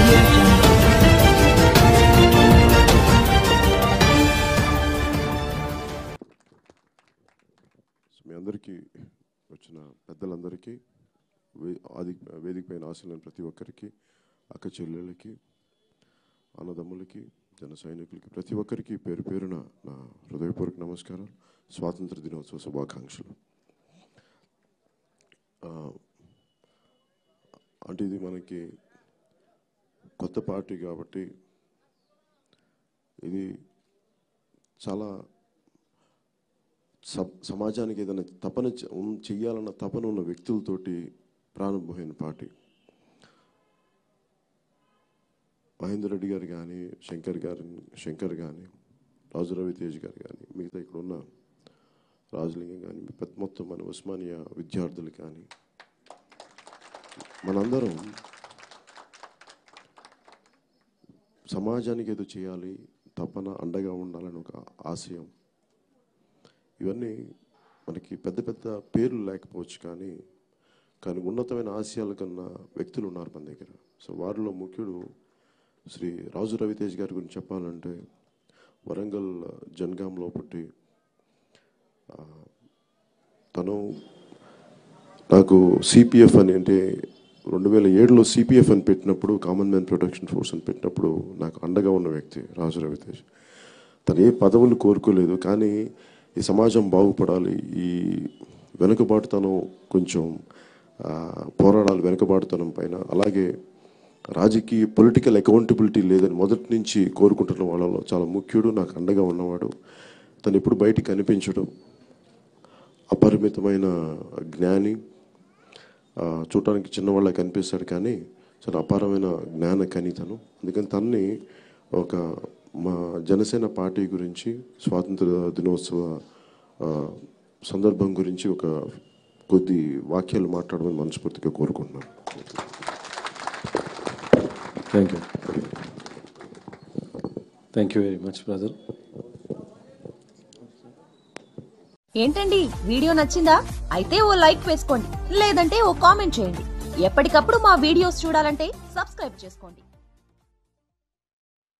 Audio Jungle. మీ అందరికీ వచ్చిన పెద్దలందరికీ వేదిక పైన ఆశలైన ప్రతి ఒక్కరికి, అక్క చెల్లెళ్ళకి, అన్నదమ్ములకి, జన సైనికులకి, ప్రతి ఒక్కరికి పేరు పేరున నా హృదయపూర్వక నమస్కారాలు, స్వాతంత్ర దినోత్సవ శుభాకాంక్షలు. అంటే ఇది మనకి కొత్త పార్టీ కాబట్టి ఇది చాలా సమాజానికి ఏదైనా తపన చెయ్యాలన్న తపన ఉన్న వ్యక్తులతోటి ప్రారంభమైన పార్టీ. మహేందర్ రెడ్డి గారు కానీ, శంకర్ కానీ, రాజు రవితేజ్ గారు కానీ, మిగతా ఇక్కడ ఉన్న రాజలింగం కానీ, మొత్తం మన ఉస్మానియా విద్యార్థులు కానీ, మనందరం సమాజానికి ఏదో చేయాలి, తపన, అండగా ఉండాలని ఒక ఆశయం. ఇవన్నీ మనకి పెద్ద పెద్ద పేర్లు లేకపోవచ్చు, కానీ ఉన్నతమైన ఆశయాల కన్నా వ్యక్తులు ఉన్నారు మన దగ్గర. సో వారిలో ముఖ్యుడు శ్రీ రాజు రవితేజ్ గారి గురించి చెప్పాలంటే, వరంగల్ జన్గాంలో పుట్టి తను నాకు సిపిఎఫ్ అని, అంటే 2007లో సిపిఎఫ్ అని పెట్టినప్పుడు, కామన్ మ్యాన్ ప్రొటెక్షన్ ఫోర్స్ అని పెట్టినప్పుడు నాకు అండగా ఉన్న వ్యక్తి రాజు రవితేజ్. తను ఏ పదవులు కోరుకోలేదు, కానీ ఈ సమాజం బాగుపడాలి, ఈ వెనుకబాటుతనం కొంచెం పోరాడాలి వెనుకబాటుతనం పైన, అలాగే రాజకీయ పొలిటికల్ అకౌంటబిలిటీ లేదని మొదటి నుంచి కోరుకుంటున్న వాళ్ళలో చాలా ముఖ్యుడు, నాకు అండగా ఉన్నవాడు. తను ఎప్పుడు బయటికి కనిపించడం, అపరిమితమైన జ్ఞాని, చూడటానికి చిన్నవాళ్ళకి కనిపిస్తాడు కానీ చాలా అపారమైన జ్ఞాన కనితను. అందుకని తన్ని ఒక మా జనసేన పార్టీ గురించి, స్వాతంత్ర దినోత్సవ సందర్భం గురించి ఒక కొద్ది వాక్యాలు మాట్లాడమని మనస్ఫూర్తిగా కోరుకుంటున్నాను. Thank you very much brother. ఏంటండి, వీడియో నచ్చిందా? అయితే ఓ లైక్ వేసుకోండి, లేదంటే ఓ కామెంట్ చేయండి. ఎప్పటికప్పుడు మా వీడియోస్ చూడాలంటే సబ్స్క్రైబ్ చేసుకోండి.